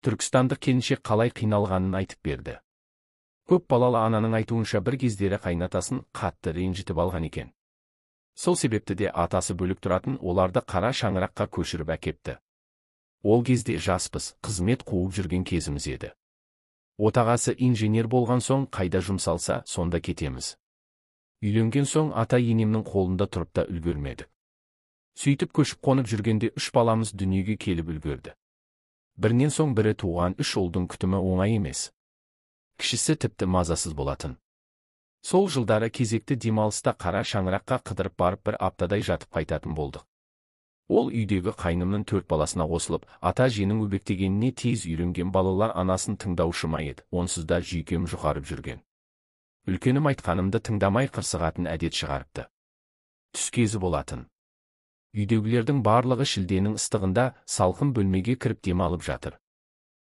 түркістандық келіншек қалай қиналғанын айтып берді. Көп балалы ананың айтуынша бір кездері қайнатасын қатты ренжітіп алған екен. Сол себепті де атасы бөлік тұратын оларды қара шаңыраққа көшіріп әкепті. Ол кезде жаспыз, қызмет қуып жүрген кезіміз еді. Отағасы инженер болған соң қайда жұмсалса, сонда кетеміз. Үйленген соң ата-енемнің қолында тұрып та үлгермедік. Сөйтіп көшіп қонып жүргенде 3 баламыз дүниеге келіп үлгерді. Бірінен соң бірі туған 3 ұлдың күтімі оңай емес. Кішісі тіпті мазасыз болатын. Сол жылдары кезекті демалыста қара шаңыраққа қыдырып барып бір аптадай жатып қайтатын болдық. Ол үйдегі қайнымның 4 баласына қосылып, ата-әженің өбектегеніне тез үйренген балалар анасын тыңдаушы ма еді, онсыз да жүйкем жұқарып жүрген. Үлкенім айтқанымды тыңдамай қырсығатын әдет шығарыпты. Түс кезі болатын. Үйдегілердің барлығы шілденің ыстығында салқын бөлмеге кіріп демалып жатыр.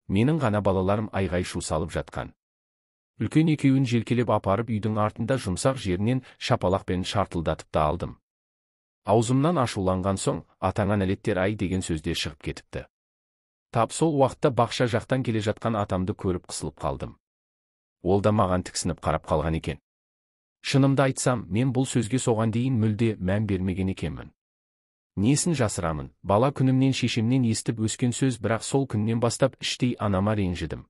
Менің ғана балаларым айғай-шу салып жатқан. Үлкен екеуін желкелеп апарып үйдің артында жұмсақ жерінен шапалақпен шартылдатып та алдым. Аузымнан ашуланған соң, атаңа нәлеттер ай деген сөзде шығып кетіпті. Тап сол уақытта бақша жақтан келе жатқан атамды көріп қысылып қалдым. Ол да маған тіксініп қарап қалған екен. Шынымды айтсам, мен бұл сөзге соған дейін мүлде мән бермеген екенмін. Несін жасырамын, бала күнімнен шешемнен естіп өскен сөз, бірақ сол күннен бастап іштей анама ренжідім.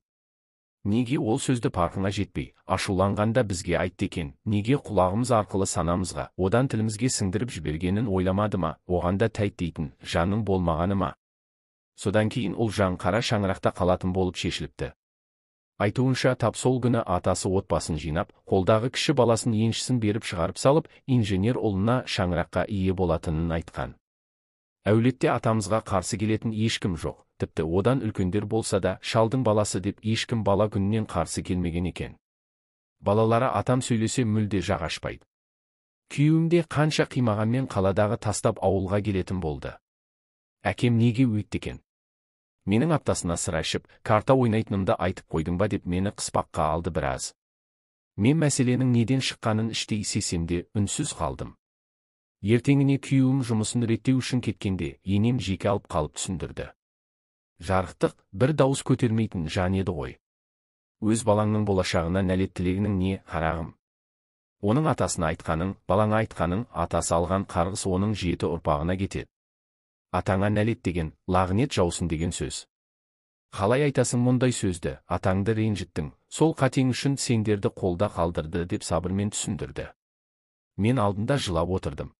Неге ол сөзді парқыңа жетпей, ашуланғанда бізге айтты екен, неге құлағымыз арқылы санамызға, одан тілімізге сіңдіріп жібергенін ойламады ма, оған да тәйт дейтін жаның болмағаны ма? Содан кейін Ұлжан қара шаңырақта қалатын болып шешіліпті. Айтуынша тап сол күні атасы отбасын жинап, қолдағы кіші баласын еншісін беріп шығарып салып, инженер ұлына шаңыраққа ие болатынын айтқан. Әулетте атамызға қарсы келетін ешкім жоқ, тіпті одан үлкендер болса да, шалдың баласы деп ешкім бала күнінен қарсы келмеген екен. Балалары атам сөйлесе мүлде жақ ашпайды. Күйеуімде қанша қимағанмен қаладағы тастап ауылға келетін болды. Әкем неге өйтті екен? Менің аптасына сыр ашып, карта ойнайтынымды айтып қойдың ба деп мені қыспаққа алды біраз. Мен мәселенің неден шыққанын іштей сезсемде үнсіз қалдым. Ертеңіне күйеуім жұмысын реттеу үшін кеткенде, енем жеке алып қалып түсіндірді. Жарықтық, бір дауыс көтермейтін жан еді ғой. Өз балаңның болашағына нәлет тілегінің не, қарағым? Оның атасына айтқаның, балаңа айтқаның, атасы алған қарғыс оның 7 ұрпағына кетеді. Атаңа нәлет деген, лағнет жаусын деген сөз. Қалай айтасың мұндай сөзді, атаңды ренжіттің, сол қатең үшін сендерді қолда қалдырды деп сабырмен түсіндірді. Мен алдында жылап отырдым.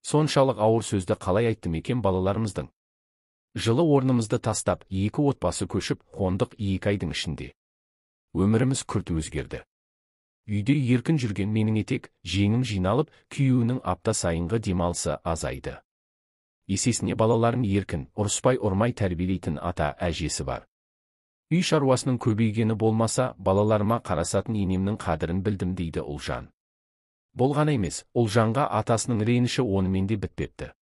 Соншалық ауыр сөзді қалай айттым екен балаларымыздың? Жылы орнымызды тастап, 2 отбасы көшіп, қондық 2 айдың ішінде. Өміріміз күрт өзгерді. Үйде еркін жүрген менің етек, жеңім жиналып, күйеуінің апта сайынғы демалысы азайды. Есесіне балаларын еркін, ұрыспай ұрмай тәрбиелейтін ата-әжесі бар. Үй шаруасының көбейгені болмаса, балаларыма қарасатын енемнің қадірін білдім дейді Ұлжан. Болғаны емес, Ұлжанға атасының реніші онымен де бітпепті.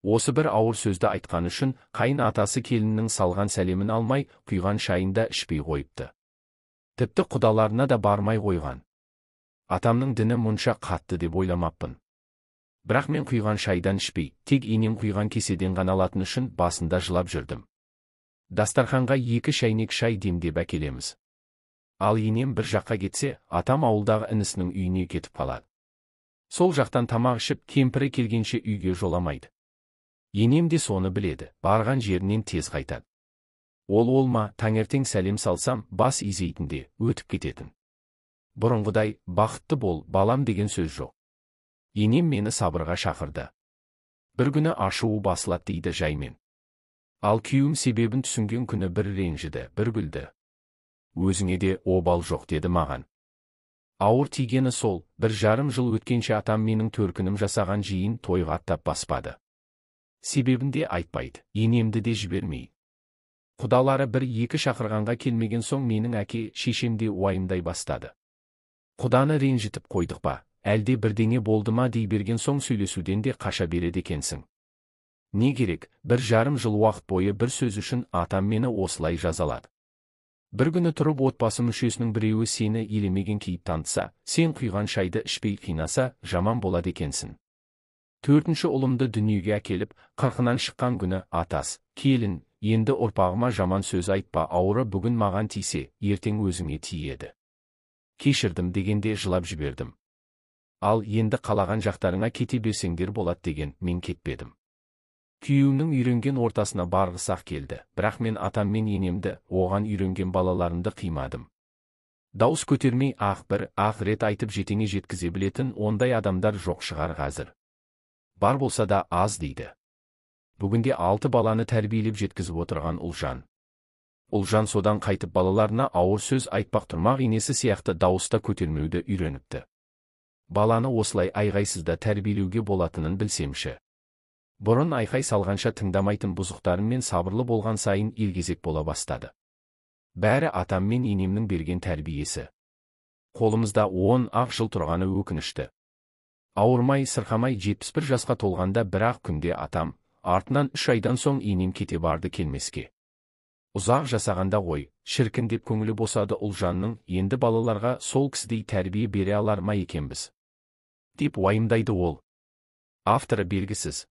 Осы бір ауыр сөзді айтқан үшін, қайын атасы келіннің салған сәлемін алмай, құйған шайында ішпей қойыпты. Тіпті құдаларына да бармай қойған. Атамның діні мұнша қатты деп ойламаппын. Бірақ мен құйған шайдан ішпей, тек енем құйған кеседен ғана алатын үшін басында жылап жүрдім. Дастарханға 2 шайнек шай демдеп әкелеміз. Ал енем бір жаққа кетсе, атам ауылдағы інісінің үйіне кетіп қалады. Сол жақтан тамақ ішіп, кемпірі келгенше үйге жоламайды. Енем де соны біледі, барған жерінен тез қайтады. Ол ма, таңертең сәлем салсам, бас изейтінде, өтіп кететін. Бұрынғыдай, бақытты бол, балам деген сөз жоқ. Енем мені сабырға шақырды. Бір күні ашуы басылады дейді жаймен. Ал күйеуім себебін түсінген күні бір ренжіді, бір күлді. Өзіңе де обал жоқ деді маған. Ауыр тигені сол, 1,5 жыл өткенше атам менің төркінім жасаған жиын тойға аттап баспады. Себебін де айтпайды, енемді де жібермей. Құдалары 1-2 шақырғанға келмеген соң менің әке шешемде уайымдай бастады. Құданы ренжітіп қойдық па, әлде бірдеңе болды ма дей берген соң сөйлесуден де қаша береді екенсің. Не керек, 1,5 жыл уақыт бойы бір сөз үшін атам мені осылай жазалады. Бір күні тұрып отбасы мүшесінің біреуі сені елемеген кейіп танытса, сен құйған шайды ішпей қинаса, жаман болады екенсің. 4-ші ұлымды дүниеге әкеліп, 40-нан шыққан күні атас, келін, енді ұрпағыма жаман сөз айтпа, ауыры бүгін маған тисе, ертең өзіңе тиеді. Кешірдім дегенде жылап жібердім. Ал енді қалаған жақтарыңа кете берсеңдер болады деген, мен кетпедім. Күйеуімнің үйренген ортасына барғысы-ақ келді, бірақ мен атам мен енемді, оған үйренген балаларымды қимадым. Дауыс көтермей ақ рет айтып жетеңе жеткізе білетін ондай адамдар жоқ шығар қазір. Бар болса да аз дейді. Бүгінде 6 баланы тәрбиелеп жеткізіп отырған Ұлжан. Ұлжан содан қайтып балаларына ауыр сөз айтпақ, тұрмақ инесі сияқты дауыста көтермеуді үйреніпті. Баланы осылай айғайсызда тәрбиелеуге болатынын білсемші. Бұрын айқай салғанша тыңдамайтын бұзықтарым мен сабырлы болған сайын елгезек бола бастады. Бәрі атам мен енемнің берген тәрбиесі. Қолымызда 10 жыл тұрғаны өкінішті. Ауырмай, сырқамай 71 жасқа толғанда бір-ақ күнде атам, артынан 3 айдан соң енем кете барды келмеске. Ұзақ жасағанда ғой, шіркін деп көңілі босады Ұлжанның, енді балаларға сол кісідей тәрбие бере алар ма екенбіз? Деп уайымдайды ол. Авторы белгісіз.